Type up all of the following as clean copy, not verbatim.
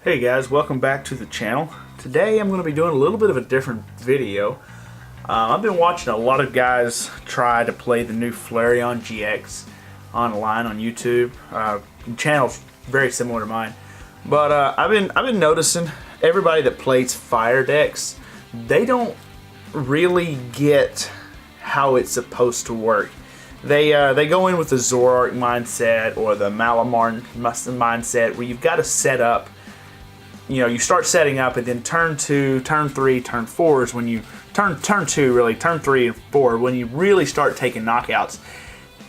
Hey guys, welcome back to the channel. Today I'm going to be doing a little bit of a different video. I've been watching a lot of guys try to play the new Flareon-GX online on YouTube. Channel's very similar to mine, but I've been noticing everybody that plays fire decks, they don't really get how it's supposed to work. They go in with the Zoroark mindset or the Malamar mindset, where you've got to set up. You know, you start setting up, and then turn 2, turn 3, turn 4 is when you turn 2 really, turn 3 and 4 when you really start taking knockouts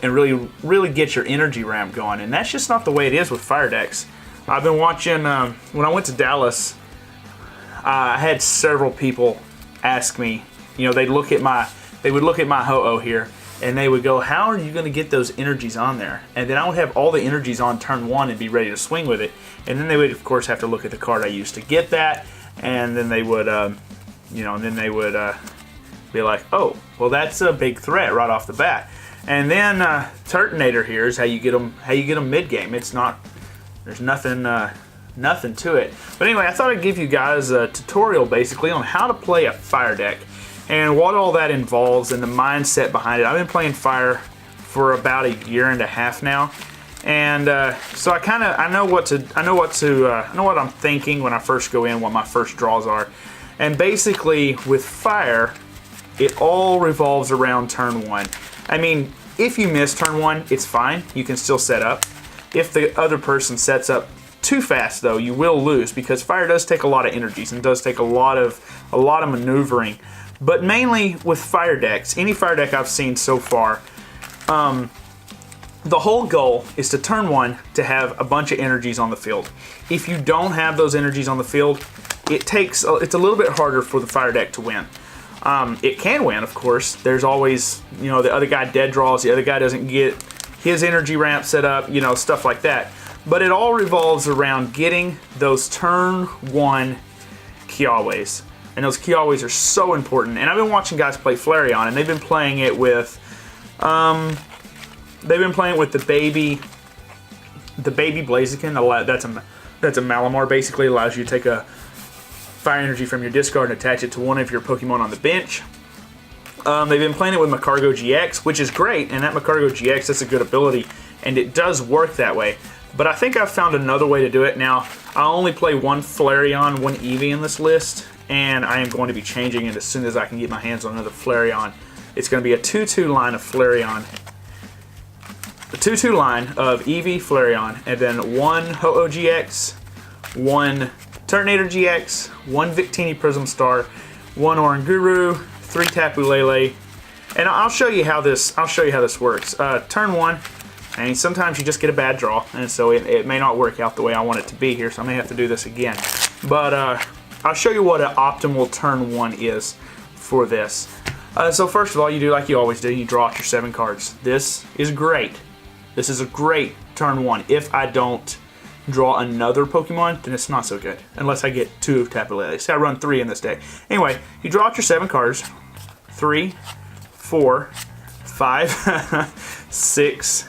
and really get your energy ramp going. And that's just not the way it is with fire decks. I've been watching when I went to Dallas. I had several people ask me. You know, they would look at my Ho-Oh here, and they would go, "How are you going to get those energies on there?" And then I would have all the energies on turn 1 and be ready to swing with it. And then they would, of course, have to look at the card I used to get that. And then they would, be like, "Oh, well, that's a big threat right off the bat." And then Turtonator here is how you get them mid game. It's not, there's nothing to it. But anyway, I thought I'd give you guys a tutorial basically on how to play a fire deck and what all that involves and the mindset behind it. I've been playing fire for about a year and a half now, and so I know what I'm thinking when I first go in, what my first draws are. And basically with fire, it all revolves around turn 1. I mean, if you miss turn 1, it's fine. You can still set up. If the other person sets up too fast, though, you will lose, because fire does take a lot of energies and does take a lot of maneuvering. But mainly with fire decks, any fire deck I've seen so far, the whole goal is to turn 1 to have a bunch of energies on the field. If you don't have those energies on the field, it's a little bit harder for the fire deck to win. It can win, of course. There's always, you know, the other guy dead draws, the other guy doesn't get his energy ramp set up, you know, stuff like that. But it all revolves around getting those turn 1 Kiawe's. And those Kiawe's are so important. And I've been watching guys play Flareon, and they've been playing it with the baby Blaziken. That's a Malamar. Basically allows you to take a fire energy from your discard and attach it to one of your Pokemon on the bench. They've been playing it with Flareon-GX, which is great, and that Flareon-GX, that's a good ability, and it does work that way. But I think I've found another way to do it. Now, I only play one Flareon, one Eevee in this list, and I am going to be changing it as soon as I can get my hands on another Flareon. It's going to be a 2-2 line of Flareon. A 2-2 line of Eevee, Flareon, and then one Ho-Oh-GX, one Turtonator GX, one Victini Prism Star, one Oranguru, 3 Tapu Lele, and I'll show you how this works. Turn 1, and sometimes you just get a bad draw, and so it may not work out the way I want it to be here, so I may have to do this again. But I'll show you what an optimal turn 1 is for this. So first of all, you do like you always do. You draw out your 7 cards. This is great. This is a great turn 1. If I don't draw another Pokemon, then it's not so good. Unless I get 2 Tapu Lele. So I run 3 in this deck. Anyway, you draw out your 7 cards. 3, 4, 5, 6,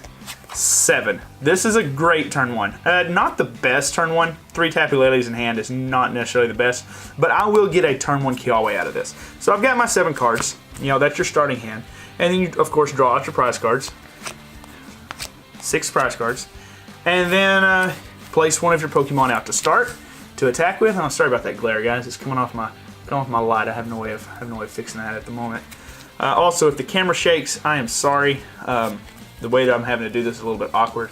7. This is a great turn 1. Not the best turn 1. 3 Tapu Leles in hand is not necessarily the best, but I will get a turn 1 Kiawe out of this. So I've got my 7 cards. You know, that's your starting hand. And then you, of course, draw out your prize cards. 6 prize cards. And then place one of your Pokemon out to start, to attack with. I'm sorry about that glare, guys. It's coming off my light. I have no way of fixing that at the moment. Also, if the camera shakes, I am sorry. The way that I'm having to do this is a little bit awkward.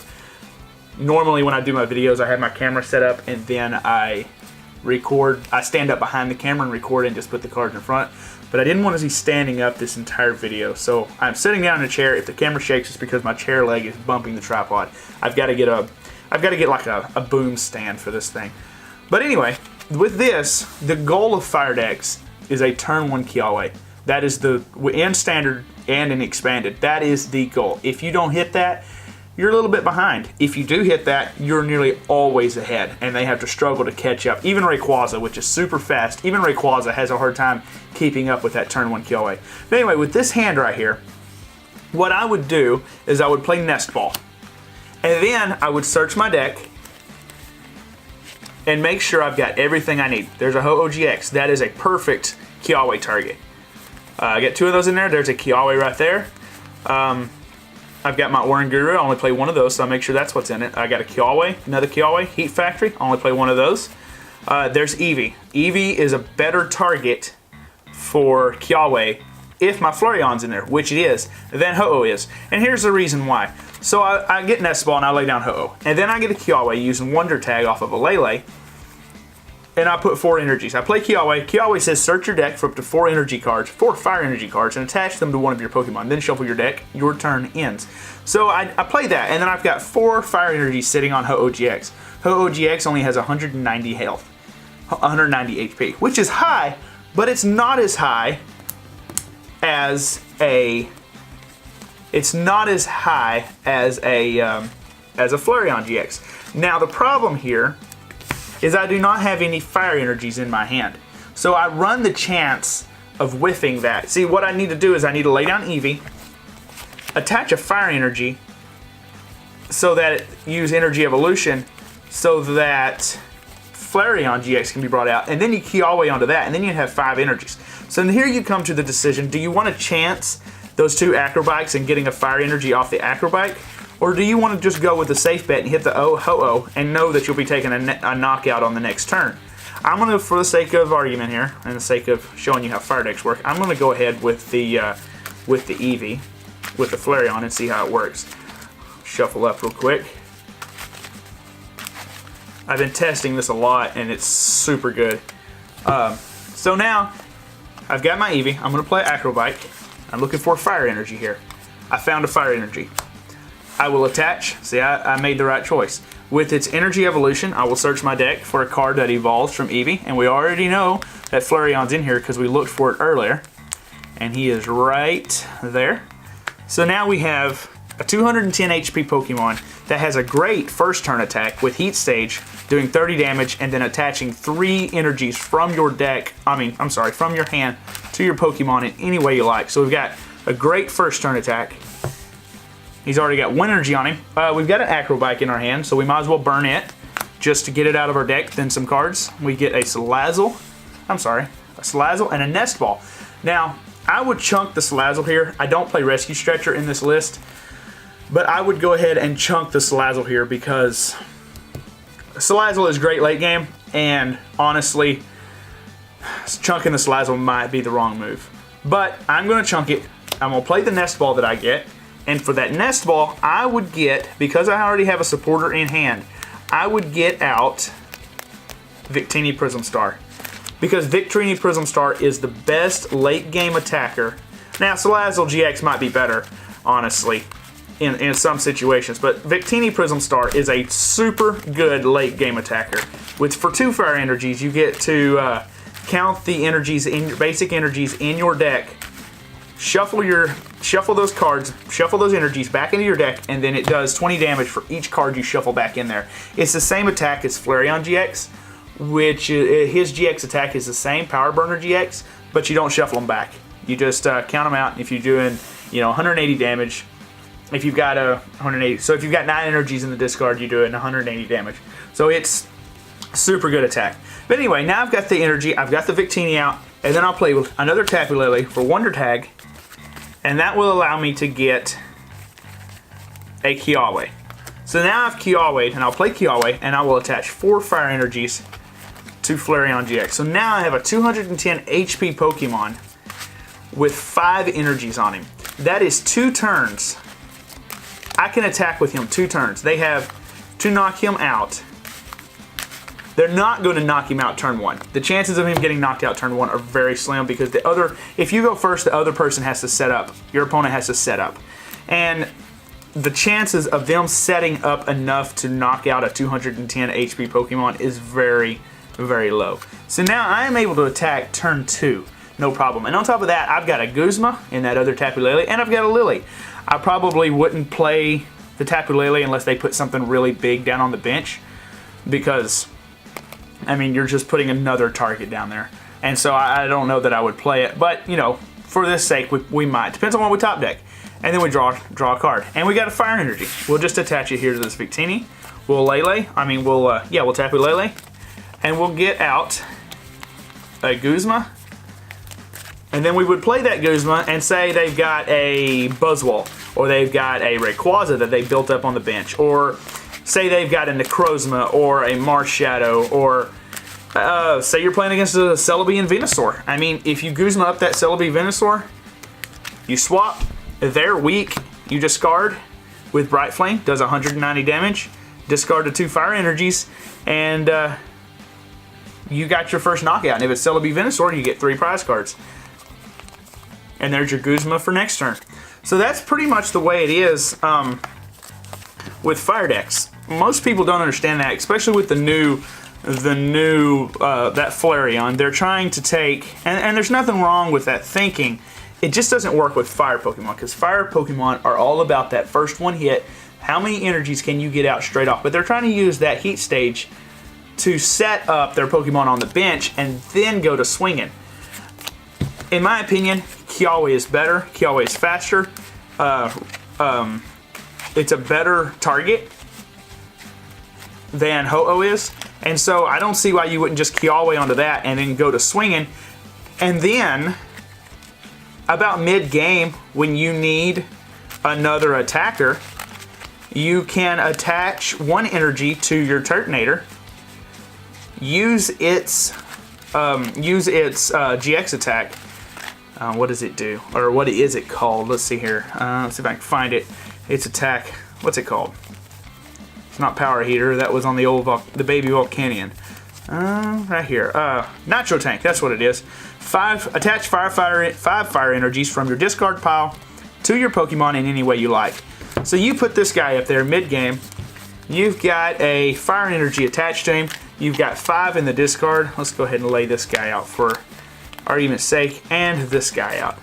Normally when I do my videos, I have my camera set up and then I record. I stand up behind the camera and record and just put the cards in front. But I didn't want to be standing up this entire video, so I'm sitting down in a chair. If the camera shakes, it's because my chair leg is bumping the tripod. I've got to get like a boom stand for this thing. But anyway, with this, the goal of fire decks is a turn 1 Kiawe. That is in standard and in expanded. That is the goal. If you don't hit that, you're a little bit behind. If you do hit that, you're nearly always ahead, and they have to struggle to catch up. Even Rayquaza, which is super fast, even Rayquaza has a hard time keeping up with that turn 1 Kiawe. But anyway, with this hand right here, what I would do is I would play Nest Ball. And then I would search my deck, and make sure I've got everything I need. There's a Ho-Oh-GX. That is a perfect Kiawe target. I got 2 of those in there. There's a Kiawe right there. I've got my Oranguru. I only play one of those, so I make sure that's what's in it. I got a Kiawe, another Kiawe, Heat Factory. I only play one of those. There's Eevee. Eevee is a better target for Kiawe if my Flareon's in there, which it is, than Ho-Oh is. And here's the reason why. So I get Nest Ball and I lay down Ho-Oh. And then I get a Kiawe using Wonder Tag off of a Lele. And I put 4 energies. I play Kiawe. Kiawe says search your deck for up to 4 energy cards, 4 fire energy cards, and attach them to one of your Pokemon. Then shuffle your deck. Your turn ends. So I play that, and then I've got 4 fire energies sitting on Ho-Oh-GX. Ho-Oh-GX only has 190 health, 190 HP, which is high, but it's not as high as a. It's not as high as a Flareon-GX. Now the problem here is I do not have any fire energies in my hand. So I run the chance of whiffing that. See, what I need to do is I need to lay down Eevee, attach a fire energy so that it use energy evolution so that Flareon-GX can be brought out, and then you Kiawe onto that, and then you have 5 energies. So here you come to the decision, do you want to chance those 2 Acrobikes and getting a fire energy off the Acrobike? Or do you want to just go with the safe bet and hit the Ho-Oh and know that you'll be taking a knockout on the next turn? I'm going to, for the sake of argument here, and the sake of showing you how fire decks work, I'm going to go ahead with the Eevee, with the Flareon, and see how it works. Shuffle up real quick. I've been testing this a lot, and it's super good. So now, I've got my Eevee. I'm going to play Acrobike. I'm looking for fire energy here. I found a fire energy. I will attach, see, I made the right choice. With its energy evolution, I will search my deck for a card that evolves from Eevee, and we already know that Flareon's in here because we looked for it earlier, and he is right there. So now we have a 210 HP Pokemon that has a great first turn attack with Heat Stage, doing 30 damage, and then attaching 3 energies from your deck, from your hand to your Pokemon in any way you like. So we've got a great first turn attack. He's already got 1 energy on him. We've got an Acrobike in our hand, so we might as well burn it just to get it out of our deck. Then some cards. We get a Salazzle and a Nest Ball. Now, I would chunk the Salazzle here. I don't play Rescue Stretcher in this list, but I would go ahead and chunk the Salazzle here because Salazzle is great late game, and honestly, chunking the Salazzle might be the wrong move. But I'm going to chunk it. I'm going to play the Nest Ball that I get. And for that Nest Ball, I would get, because I already have a supporter in hand, I would get out Victini Prism Star. Because Victini Prism Star is the best late game attacker. Now, Salazzle GX might be better, honestly, in some situations. But Victini Prism Star is a super good late game attacker. For 2 fire energies, you get to count the energies, basic energies in your deck. Shuffle those cards, shuffle those energies back into your deck, and then it does 20 damage for each card you shuffle back in there. It's the same attack as Flareon-GX, which his GX attack is the same, Power Burner GX, but you don't shuffle them back. You just count them out, and if you're doing 180 damage, if you've got 180, so if you've got 9 energies in the discard, you do it in 180 damage. So it's super good attack. But anyway, now I've got the energy, I've got the Victini out, and then I'll play with another Tapu Lele for Wonder Tag, and that will allow me to get a Kiawe. So now I've Kiawa'd, and I'll play Kiawe, and I will attach 4 fire energies to Flareon-GX. So now I have a 210 HP Pokemon with 5 energies on him. That is 2 turns. I can attack with him 2 turns. They have to knock him out. They're not going to knock him out turn 1. The chances of him getting knocked out turn 1 are very slim because if you go first, the other person has to set up. Your opponent has to set up. And the chances of them setting up enough to knock out a 210 HP Pokemon is very, very low. So now I am able to attack turn 2, no problem. And on top of that, I've got a Guzma in that other Tapu Lele, and I've got a Lily. I probably wouldn't play the Tapu Lele unless they put something really big down on the bench because, I mean, you're just putting another target down there. And so I don't know that I would play it. But, for this sake, we might. Depends on what we top deck. And then we draw a card. And we got a fire energy. We'll just attach it here to this Victini. We'll Tapu Lele. and we'll get out a Guzma, and then we would play that Guzma and say they've got a Buzzwole, or they've got a Rayquaza that they built up on the bench, or say they've got a Necrozma or a Marshadow, or say you're playing against a Celebi and Venusaur. I mean, if you Guzma up that Celebi Venusaur, you swap, they're weak, you discard with Bright Flame, does 190 damage, discard the 2 fire energies, and you got your first knockout. And if it's Celebi Venusaur, you get 3 prize cards. And there's your Guzma for next turn. So that's pretty much the way it is with fire decks. Most people don't understand that, especially with the new that Flareon. They're trying to take, and there's nothing wrong with that thinking. It just doesn't work with fire Pokemon, because fire Pokemon are all about that first one hit. How many energies can you get out straight off? But they're trying to use that heat stage to set up their Pokemon on the bench and then go to swinging. In my opinion, Kiawe is better. Kiawe is faster. It's a better target than Ho-Oh is. And so I don't see why you wouldn't just Kiawe onto that and then go to swinging. And then, about mid-game, when you need another attacker, you can attach 1 energy to your Turtonator, use its GX attack. What does it do? Or what is it called? Let's see here. Let's see if I can find it. Its attack. What's it called? It's not Power Heater. That was on the old the baby Volcanion. Right here. Nitro Tank. That's what it is. Attach 5 fire energies from your discard pile to your Pokemon in any way you like. So you put this guy up there mid-game. You've got a fire energy attached to him. You've got 5 in the discard. Let's go ahead and lay this guy out for argument's sake, and this guy out.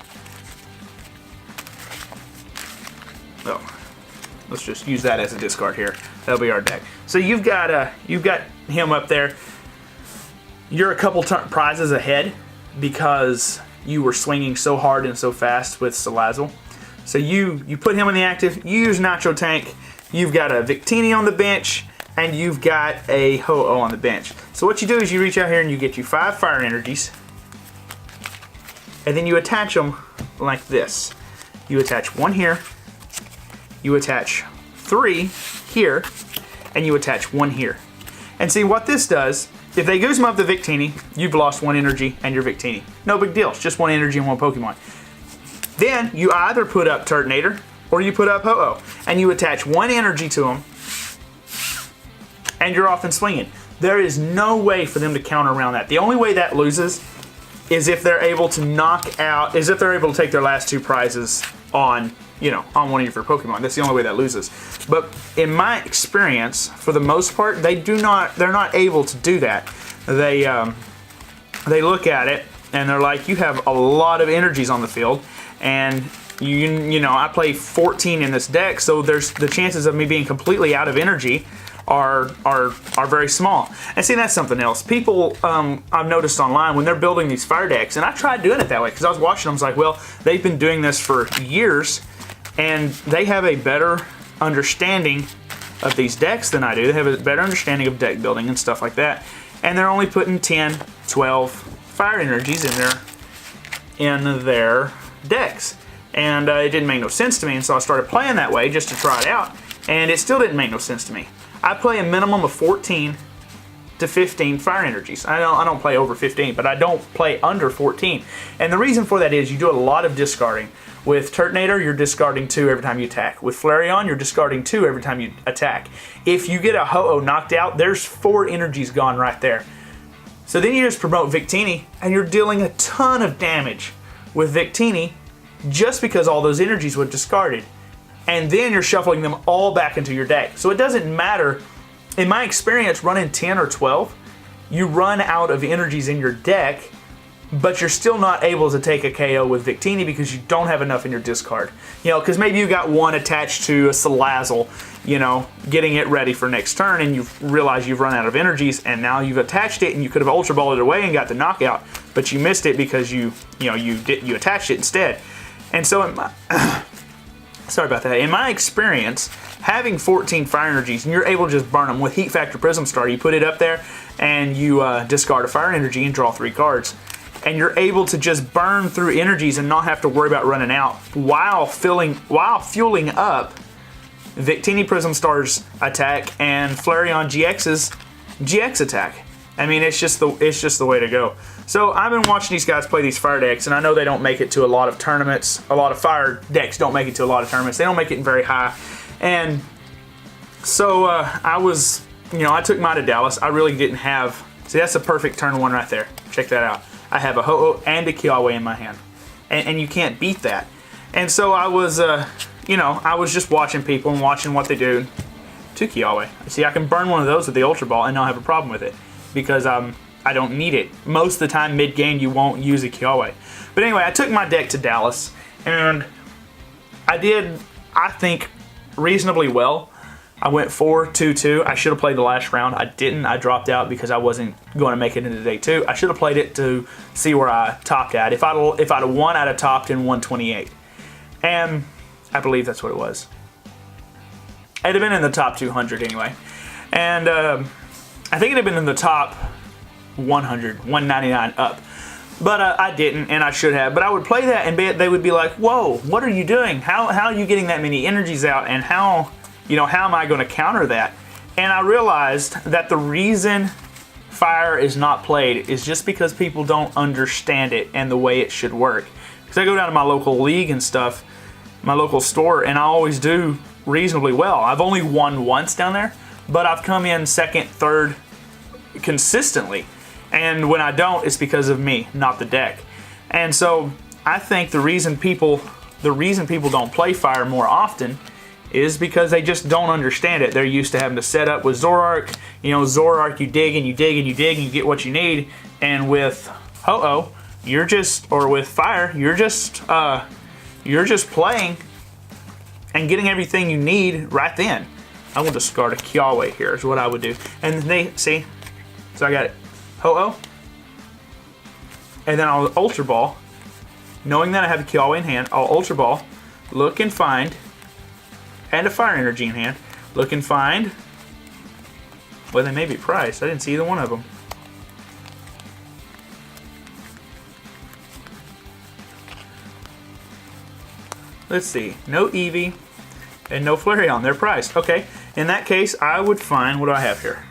Oh, let's just use that as a discard here. That'll be our deck. So you've got him up there. You're a couple prizes ahead because you were swinging so hard and so fast with Salazzle. So you put him in the active. You use Nitro Tank. You've got a Victini on the bench, and you've got a Ho-Oh on the bench. So what you do is you reach out here and you get you 5 fire energies, and then you attach them like this. You attach 1 here, you attach 3 here, and you attach 1 here. And see what this does, if they Guzma up the Victini, you've lost 1 energy and your Victini. No big deal, it's just 1 energy and 1 Pokemon. Then you either put up Turtonator or you put up Ho-Oh, and you attach 1 energy to them, and you're off and swinging. There is no way for them to counter around that. The only way that loses is if they're able to knock out, is if they're able to take their last 2 prizes on, on one of your Pokemon. That's the only way that loses. But in my experience, for the most part, they're not able to do that. They look at it and they're like, you have a lot of energies on the field, and I play 14 in this deck, so there's the chances of me being completely out of energy are very small. And see, that's something else. People, I've noticed online, when they're building these fire decks, and I tried doing it that way because I was watching them, I was like, well, they've been doing this for years, and they have a better understanding of these decks than I do. They have a better understanding of deck building and stuff like that. And they're only putting 10, 12 fire energies in their decks. And it didn't make no sense to me, and so I started playing that way just to try it out, and it still didn't make no sense to me. I play a minimum of 14 to 15 fire energies. I don't play over 15, but I don't play under 14. And the reason for that is you do a lot of discarding. With Turtonator, you're discarding 2 every time you attack. With Flareon, you're discarding 2 every time you attack. If you get a Ho-Oh knocked out, there's 4 energies gone right there. So then you just promote Victini, and you're dealing a ton of damage with Victini just because all those energies were discarded. And then you're shuffling them all back into your deck. So it doesn't matter. In my experience, running 10 or 12, you run out of energies in your deck, but you're still not able to take a KO with Victini because you don't have enough in your discard. Because maybe you got 1 attached to a Salazzle, getting it ready for next turn, and you realize you've run out of energies, and now you've attached it, and you could have Ultra Balled it away and got the knockout, but you missed it because you attached it instead. And so sorry about that. In my experience, having 14 fire energies, and you're able to just burn them with Heat Factor Prism Starter. You put it up there, and you discard a fire energy and draw 3 cards. And you're able to just burn through energies and not have to worry about running out while fueling up Victini Prism Star's attack and Flareon-GX's GX attack. I mean, it's just the way to go. So I've been watching these guys play these fire decks, and I know they don't make it to a lot of tournaments. A lot of fire decks don't make it to a lot of tournaments. They don't make it very high. And so I took mine to Dallas. I really didn't have. See, that's a perfect turn 1 right there. Check that out. I have a Ho-Oh and a Kiawe in my hand, and you can't beat that. And so I was, I was just watching people and watching what they do to Kiawe. See, I can burn one of those with the Ultra Ball and not have a problem with it because I don't need it. Most of the time, mid-game, you won't use a Kiawe. But anyway, I took my deck to Dallas, and I did, I think, reasonably well. I went 4-2-2. I should have played the last round. I didn't. I dropped out because I wasn't going to make it into day 2. I should have played it to see where I topped at. If I'd have won, I'd have topped in 128. And I believe that's what it was. It'd have been in the top 200 anyway. And I think it'd have been in the top 100, 199 up. But I didn't, and I should have. But I would play that, and they would be like, whoa, what are you doing? How are you getting that many energies out? And how am I going to counter that? And I realized that the reason fire is not played is just because people don't understand it and the way it should work. Because I go down to my local league and stuff, my local store, and I always do reasonably well. I've only won once down there, but I've come in second, third consistently. And when I don't, it's because of me, not the deck. And so I think the reason people don't play fire more often is because they just don't understand it. They're used to having to set up with Zoroark. Zoroark, you dig and you dig and you dig and you get what you need. And with Ho-Oh, with fire, you're just playing and getting everything you need right then. I will discard a Kiawe here is what I would do. And see, so I got it. Ho-Oh. And then I'll Ultra Ball. Knowing that I have a Kiawe in hand, I'll Ultra Ball, look and find, and a fire energy in hand. Look and find. Well, they may be priced. I didn't see either one of them. Let's see. No Eevee and no Flareon. They're priced. Okay. In that case, I would find, what do I have here?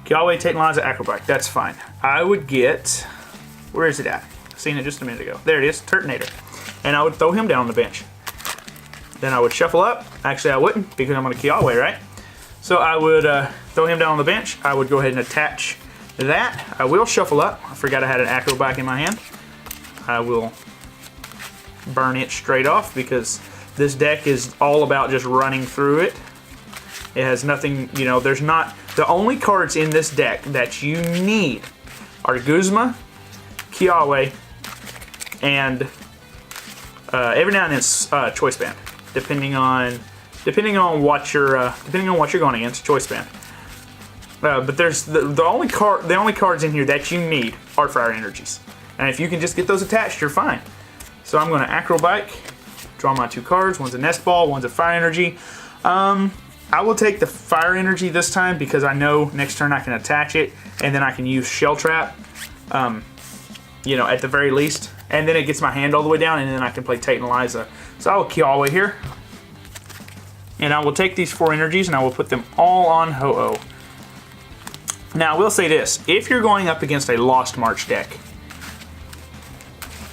Kiawe, Titanize, Acrobat. That's fine. I would get, where is it at? Seen it just a minute ago. There it is, Turtonator. And I would throw him down on the bench. Then I would shuffle up. Actually, I wouldn't because I'm on a Kiawe, right? So I would throw him down on the bench. I would go ahead and attach that. I will shuffle up. I forgot I had an Acrobat in my hand. I will burn it straight off because this deck is all about just running through it. It has nothing, there's not, the only cards in this deck that you need are Guzma, Kiawe, and every now and then Choice Band, depending on what you're going against. Choice Band, but there's the only cards in here that you need are fire energies, and if you can just get those attached, you're fine. So I'm going to Acrobike, draw my 2 cards. One's a Nest Ball, one's a fire energy. I will take the fire energy this time because I know next turn I can attach it, and then I can use Shell Trap, at the very least. And then it gets my hand all the way down, and then I can play Tate and Eliza. So I will Kiawe here. And I will take these 4 energies, and I will put them all on Ho-Oh. Now, I will say this. If you're going up against a Lost March deck,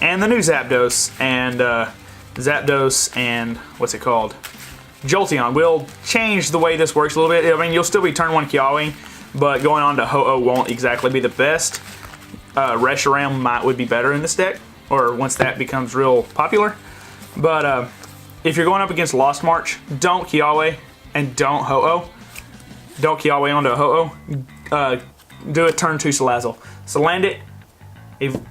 and the new Zapdos, and what's it called? Jolteon will change the way this works a little bit. I mean, you'll still be turn 1 Kiawe, but going on to Ho-Oh won't exactly be the best. Reshiram would be better in this deck, or once that becomes real popular. But if you're going up against Lost March, don't Kiawe and don't Ho-Oh. Don't Kiawe onto Ho-Oh. Do a turn 2 Salazzle. So land it,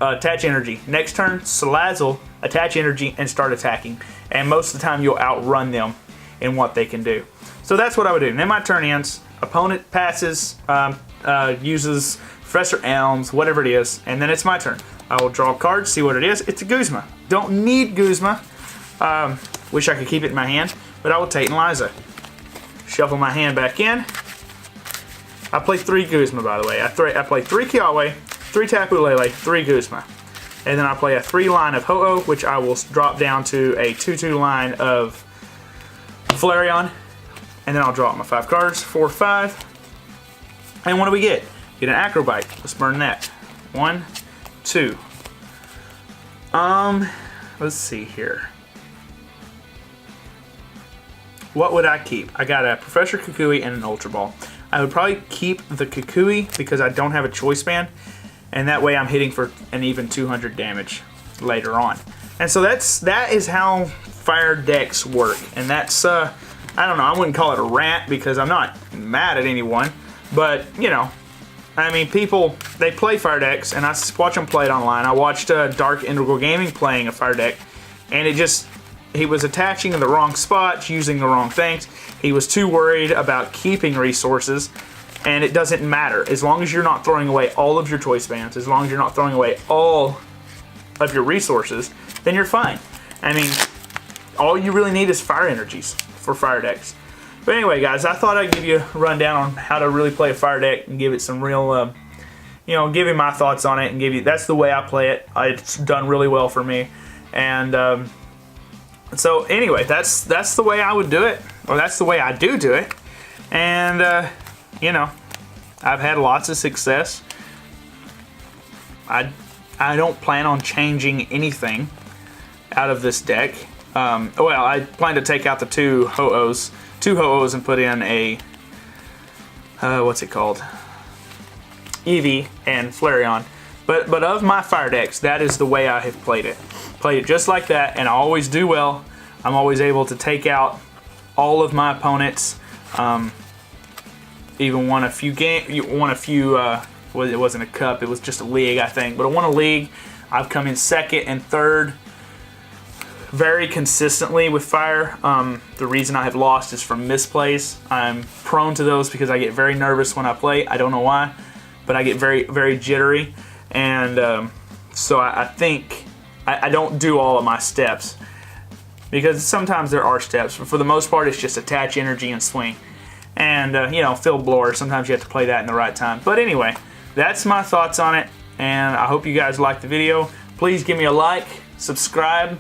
attach energy. Next turn, Salazzle, attach energy, and start attacking. And most of the time, you'll outrun them in what they can do. So that's what I would do. And then my turn ends. Opponent passes, uses Professor Elms, whatever it is, and then it's my turn. I will draw a card, see what it is. It's a Guzma. Don't need Guzma. Wish I could keep it in my hand, but I will take Liza. Shuffle my hand back in. I play 3 Guzma, by the way. I play 3 Kiawe, 3 Tapu Lele, 3 Guzma. And then I play a 3 line of Ho-Oh, which I will drop down to a 2-2 line of Flareon. And then I'll draw out my 5 cards, 4, 5. And what do we get? Get an Acrobite. Let's burn that. 1, 2. Let's see here. What would I keep? I got a Professor Kukui and an Ultra Ball. I would probably keep the Kukui because I don't have a Choice Band, and that way I'm hitting for an even 200 damage later on. And so that is how fire decks work. And that's I don't know, I wouldn't call it a rant because I'm not mad at anyone, but you know, I mean, people, they play fire decks, and I watch them play it online. I watched Dark Integral Gaming playing a fire deck, and he was attaching in the wrong spots, using the wrong things. He was too worried about keeping resources, and it doesn't matter. As long as you're not throwing away all of your choice bands, as long as you're not throwing away all of your resources, then you're fine. I mean, all you really need is fire energies for fire decks. But anyway, guys, I thought I'd give you a rundown on how to really play a fire deck and give it some real, you know, give you my thoughts on it and give you, that's the way I play it. It's done really well for me. And so anyway, that's the way I would do it, or that's the way I do it. And, you know, I've had lots of success. I don't plan on changing anything out of this deck. Well, I plan to take out the two Ho-Ohs and put in a, what's it called? Eevee and Flareon. But of my fire decks, that is the way I have played it. Played it just like that, and I always do well. I'm always able to take out all of my opponents. Even won a few well, it wasn't a cup, it was just a league, I think. But I won a league. I've come in 2nd and 3rd very consistently with fire. The reason I have lost is from misplays. I'm prone to those because I get very nervous when I play. I don't know why, but I get very, very jittery. And so I think I don't do all of my steps, because sometimes there are steps, but for the most part it's just attach energy and swing. And you know, field blower, sometimes you have to play that in the right time. But anyway, that's my thoughts on it, and I hope you guys liked the video. Please give me a like, subscribe,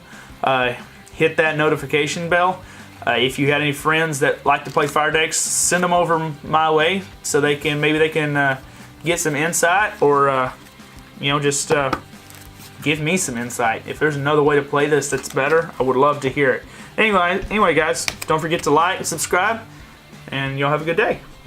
hit that notification bell. If you had any friends that like to play fire decks, send them over my way so maybe they can get some insight, or you know, just give me some insight. If there's another way to play this that's better, I would love to hear it. Anyway guys, don't forget to like and subscribe, and y'all have a good day.